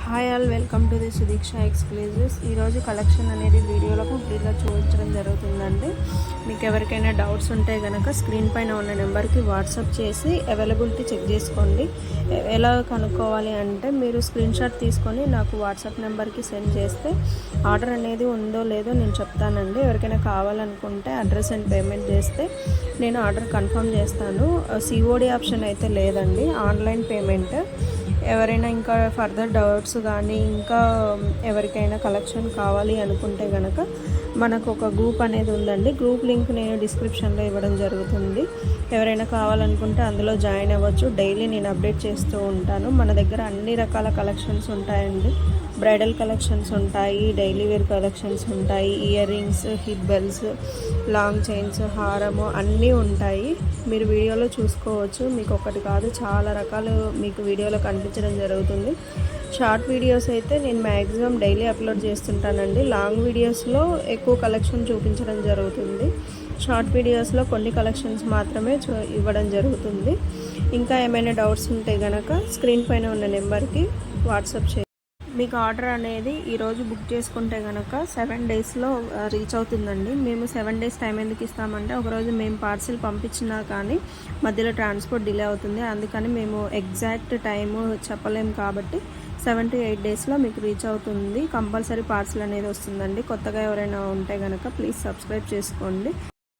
Hi all, welcome to the Sudiksha exclusives. ఈరోజు collection అనేది వీడియోలో కంప్లీట్గా చూపించడం జరుగుతుందండి. మీకు ఎవరికైనా డౌట్స్ ఉంటే కనుక స్క్రీన్ పైన ఉన్న నెంబర్కి వాట్సాప్ చేసి అవైలబిలిటీ చెక్ చేసుకోండి. ఎలా కనుక్కోవాలి అంటే మీరు స్క్రీన్ షాట్ తీసుకొని నాకు వాట్సాప్ నెంబర్కి సెండ్ చేస్తే ఆర్డర్ అనేది ఉందో లేదో నేను చెప్తానండి. ఎవరికైనా కావాలనుకుంటే అడ్రస్ అండ్ పేమెంట్ చేస్తే నేను ఆర్డర్ కన్ఫర్మ్ చేస్తాను. సిఓడి ఆప్షన్ అయితే లేదండి, ఆన్లైన్ పేమెంట్. ఎవరైనా ఇంకా ఫర్దర్ డౌట్స్ కానీ ఇంకా ఎవరికైనా కలెక్షన్ కావాలి అనుకుంటే కనుక మనకు ఒక గ్రూప్ అనేది ఉందండి. గ్రూప్ లింక్ నేను డిస్క్రిప్షన్లో ఇవ్వడం జరుగుతుంది. ఎవరైనా కావాలనుకుంటే అందులో జాయిన్ అవ్వచ్చు. డైలీ నేను అప్డేట్ చేస్తూ ఉంటాను. మన దగ్గర అన్ని రకాల కలెక్షన్స్ ఉంటాయండి. బ్రైడల్ కలెక్షన్స్ ఉంటాయి, డైలీ వేర్ కలెక్షన్స్ ఉంటాయి, ear rings, hip bells, long chains, హారము అన్నీ ఉంటాయి. మీరు వీడియోలో చూసుకోవచ్చు. మీకు ఒకటి కాదు, చాలా రకాలు మీకు వీడియోలో కనిపించడం జరుగుతుంది. షార్ట్ వీడియోస్ అయితే నేను మ్యాక్సిమం డైలీ అప్లోడ్ చేస్తుంటానండి. లాంగ్ వీడియోస్లో ఎక్కువ కలెక్షన్ చూపించడం జరుగుతుంది. షార్ట్ వీడియోస్లో కొన్ని కలెక్షన్స్ మాత్రమే ఇవ్వడం జరుగుతుంది. ఇంకా ఏమైనా డౌట్స్ ఉంటే కనుక స్క్రీన్ పైన ఉన్న నెంబర్కి వాట్సాప్ చేయండి. మీకు ఆర్డర్ అనేది ఈరోజు బుక్ చేసుకుంటే కనుక 7 డేస్లో రీచ్ అవుతుందండి. మేము 7 డేస్ టైం ఎందుకు ఇస్తామంటే ఒకరోజు మేము పార్సిల్ పంపించినా కానీ మధ్యలో ట్రాన్స్పోర్ట్ డిలే అవుతుంది. అందుకని మేము ఎగ్జాక్ట్ టైము చెప్పలేము కాబట్టి 7 to 8 డేస్లో మీకు రీచ్ అవుతుంది. కంపల్సరీ పార్సిల్ అనేది వస్తుందండి. కొత్తగా ఎవరైనా ఉంటే కనుక ప్లీజ్ సబ్స్క్రైబ్ చేసుకోండి.